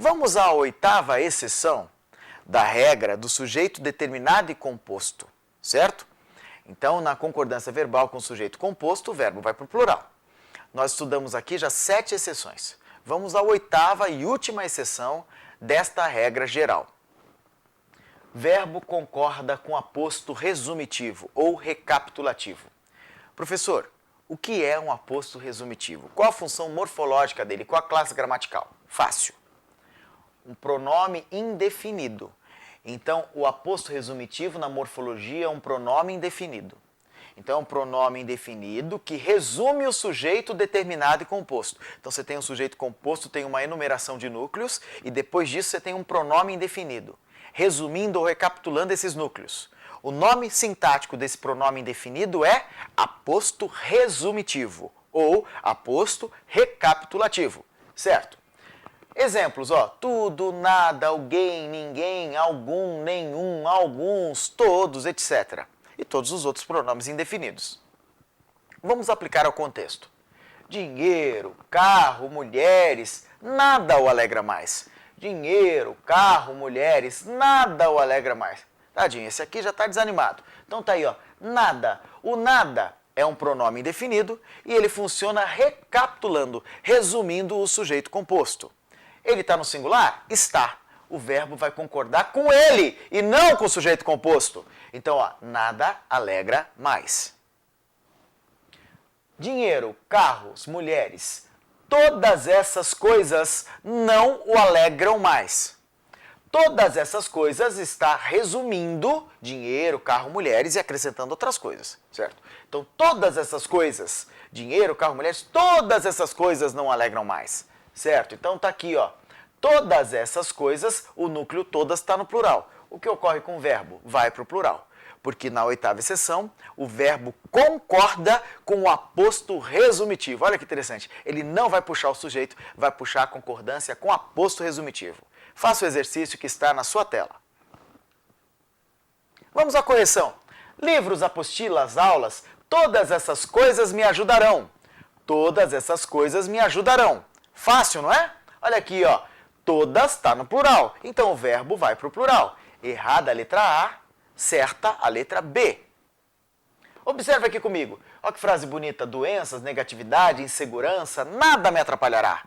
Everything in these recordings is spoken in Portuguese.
Vamos à oitava exceção da regra do sujeito determinado e composto, certo? Então, na concordância verbal com sujeito composto, o verbo vai para o plural. Nós estudamos aqui já 7 exceções. Vamos à oitava e última exceção desta regra geral. Verbo concorda com aposto resumitivo ou recapitulativo. Professor, o que é um aposto resumitivo? Qual a função morfológica dele? Qual a classe gramatical? Fácil. Um pronome indefinido. Então, o aposto resumitivo na morfologia é um pronome indefinido. Então, é um pronome indefinido que resume o sujeito determinado e composto. Então, você tem um sujeito composto, tem uma enumeração de núcleos, e depois disso você tem um pronome indefinido, resumindo ou recapitulando esses núcleos. O nome sintático desse pronome indefinido é aposto resumitivo ou aposto recapitulativo, certo? Exemplos, ó, tudo, nada, alguém, ninguém, algum, nenhum, alguns, todos, etc. E todos os outros pronomes indefinidos. Vamos aplicar ao contexto. Dinheiro, carro, mulheres, nada o alegra mais. Dinheiro, carro, mulheres, nada o alegra mais. Tadinho, esse aqui já está desanimado. Então tá aí, ó, nada. O nada é um pronome indefinido e ele funciona recapitulando, resumindo o sujeito composto. Ele está no singular? Está. O verbo vai concordar com ele e não com o sujeito composto. Então, ó, nada alegra mais. Dinheiro, carros, mulheres, todas essas coisas não o alegram mais. Todas essas coisas está resumindo dinheiro, carro, mulheres e acrescentando outras coisas, certo? Então, todas essas coisas, dinheiro, carro, mulheres, todas essas coisas não alegram mais. Certo? Então tá aqui, ó. Todas essas coisas, o núcleo todas está no plural. O que ocorre com o verbo? Vai para o plural. Porque na oitava exceção, o verbo concorda com o aposto resumitivo. Olha que interessante. Ele não vai puxar o sujeito, vai puxar a concordância com o aposto resumitivo. Faça o exercício que está na sua tela. Vamos à correção. Livros, apostilas, aulas, todas essas coisas me ajudarão. Todas essas coisas me ajudarão. Fácil, não é? Olha aqui, ó. Todas está no plural. Então o verbo vai para o plural. Errada a letra A, certa a letra B. Observe aqui comigo. Olha que frase bonita. Doenças, negatividade, insegurança, nada me atrapalhará.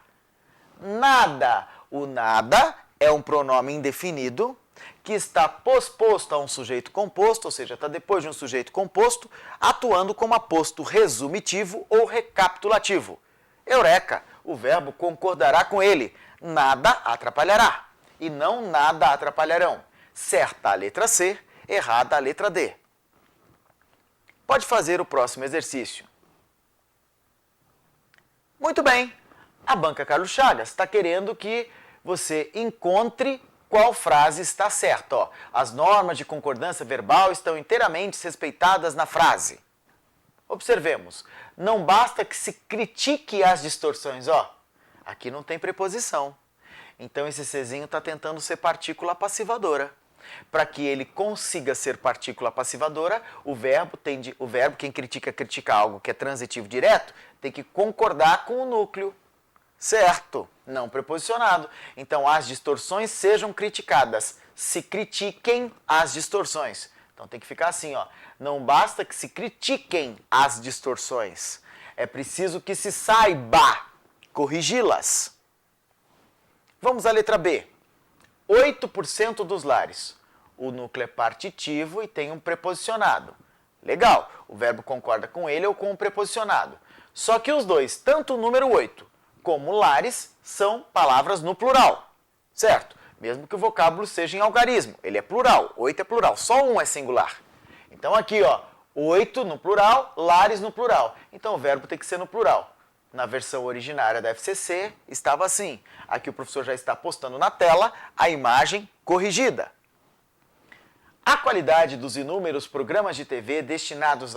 Nada. O nada é um pronome indefinido que está posposto a um sujeito composto, ou seja, está depois de um sujeito composto, atuando como aposto resumitivo ou recapitulativo. Eureka! O verbo concordará com ele. Nada atrapalhará. E não nada atrapalharão. Certa a letra C, errada a letra D. Pode fazer o próximo exercício. Muito bem. A banca Carlos Chagas está querendo que você encontre qual frase está certa. Ó, as normas de concordância verbal estão inteiramente respeitadas na frase. Observemos. Não basta que se critique as distorções. Ó, aqui não tem preposição. Então esse Czinho está tentando ser partícula passivadora. Para que ele consiga ser partícula passivadora, o verbo, quem critica algo que é transitivo direto, tem que concordar com o núcleo. Certo? Não preposicionado. Então as distorções sejam criticadas. Se critiquem as distorções. Então tem que ficar assim, ó. Não basta que se critiquem as distorções. É preciso que se saiba corrigi-las. Vamos à letra B. 8% dos lares. O núcleo é partitivo e tem um preposicionado. Legal, o verbo concorda com ele ou com o preposicionado. Só que os dois, tanto o número 8 como lares, são palavras no plural. Certo? Mesmo que o vocábulo seja em algarismo. Ele é plural, 8 é plural, só um é singular. Então aqui, ó, 8 no plural, lares no plural. Então o verbo tem que ser no plural. Na versão originária da FCC, estava assim. Aqui o professor já está postando na tela a imagem corrigida. A qualidade dos inúmeros programas de TV destinados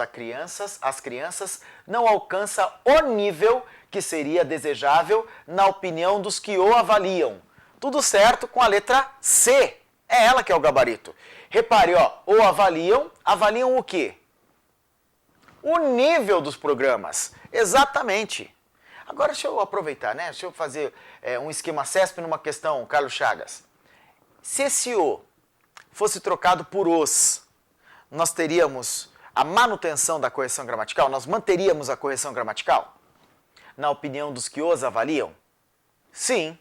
às crianças não alcança o nível que seria desejável na opinião dos que o avaliam. Tudo certo com a letra C. É ela que é o gabarito. Repare, ó, o avaliam o quê? O nível dos programas. Exatamente. Agora deixa eu aproveitar, né? Deixa eu fazer um esquema CESP numa questão, Carlos Chagas. Se esse o fosse trocado por os, nós teríamos a manutenção da correção gramatical? Nós manteríamos a correção gramatical? Na opinião dos que os avaliam? Sim,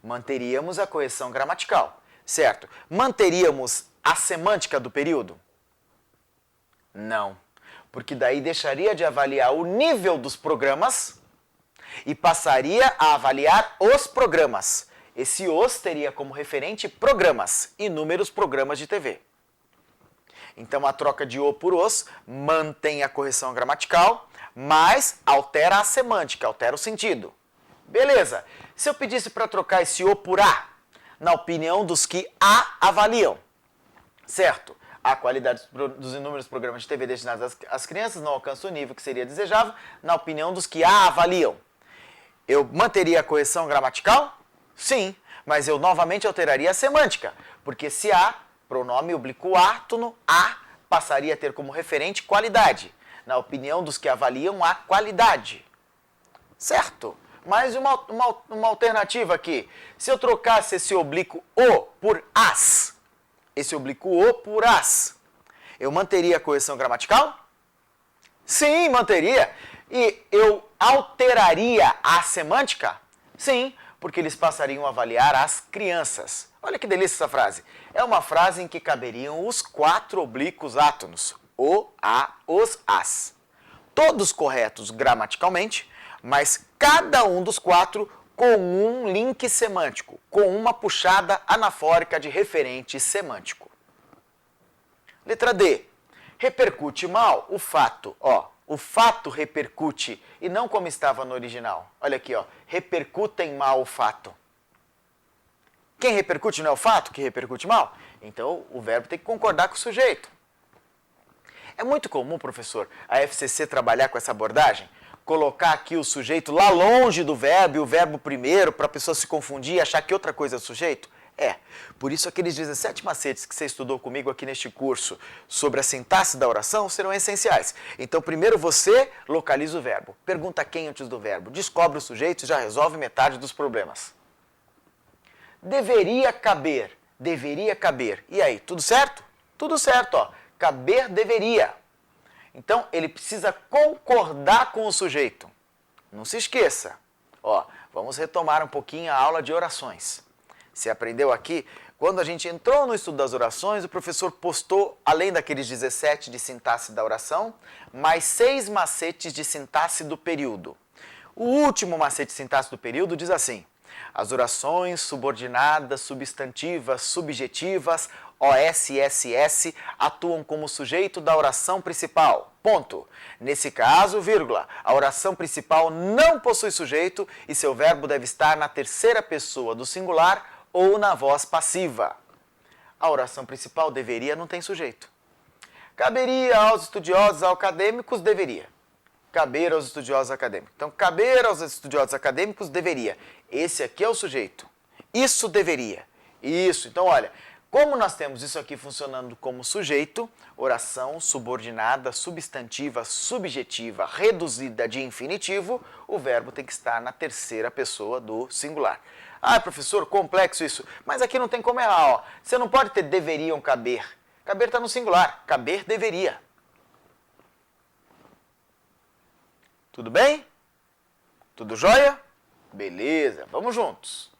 manteríamos a correção gramatical, certo? Manteríamos a semântica do período? Não, porque daí deixaria de avaliar o nível dos programas e passaria a avaliar os programas. Esse os teria como referente programas, inúmeros programas de TV. Então a troca de o por os mantém a correção gramatical, mas altera a semântica, altera o sentido. Beleza, se eu pedisse para trocar esse o por a, na opinião dos que a avaliam, certo? A qualidade dos inúmeros programas de TV destinados às crianças não alcança o nível que seria desejável, na opinião dos que a avaliam. Eu manteria a correção gramatical? Sim, mas eu novamente alteraria a semântica, porque se a, pronome oblíquo átono, a, passaria a ter como referente qualidade, na opinião dos que avaliam a qualidade. Certo? Mais uma alternativa aqui. Se eu trocasse esse oblíquo o por as, esse oblíquo o por as, eu manteria a correção gramatical? Sim, manteria. E eu alteraria a semântica? Sim, porque eles passariam a avaliar as crianças. Olha que delícia essa frase. É uma frase em que caberiam os 4 oblíquos átonos. O, a, os, as. Todos corretos gramaticalmente, mas cada um dos 4 com um link semântico, com uma puxada anafórica de referente semântico. Letra D. Repercute mal o fato, o fato repercute e não como estava no original. Olha aqui, repercutem mal o fato. Quem repercute não é o fato que repercute mal? Então o verbo tem que concordar com o sujeito. É muito comum, professor, a FCC trabalhar com essa abordagem, colocar aqui o sujeito lá longe do verbo e o verbo primeiro para a pessoa se confundir e achar que outra coisa é o sujeito? Por isso aqueles 17 macetes que você estudou comigo aqui neste curso sobre a sintaxe da oração serão essenciais. Então primeiro você localiza o verbo, pergunta quem antes do verbo, descobre o sujeito e já resolve metade dos problemas. Deveria caber, deveria caber. E aí, tudo certo? Tudo certo, caber deveria. Então ele precisa concordar com o sujeito. Não se esqueça. Vamos retomar um pouquinho a aula de orações. Você aprendeu aqui, quando a gente entrou no estudo das orações, o professor postou, além daqueles 17 de sintaxe da oração, mais 6 macetes de sintaxe do período. O último macete de sintaxe do período diz assim: as orações subordinadas, substantivas, subjetivas, OSSS, atuam como sujeito da oração principal. Ponto. Nesse caso, vírgula, a oração principal não possui sujeito e seu verbo deve estar na terceira pessoa do singular ou na voz passiva. A oração principal deveria não tem sujeito. Caberia aos estudiosos acadêmicos, deveria. Caber aos estudiosos acadêmicos. Então, caber aos estudiosos acadêmicos, deveria. Esse aqui é o sujeito. Isso deveria. Isso. Então, olha, como nós temos isso aqui funcionando como sujeito, oração subordinada, substantiva, subjetiva, reduzida de infinitivo, o verbo tem que estar na terceira pessoa do singular. Ah, professor, complexo isso. Mas aqui não tem como errar, Você não pode ter deveriam caber. Caber está no singular. Caber deveria. Tudo bem? Tudo jóia? Beleza, vamos juntos.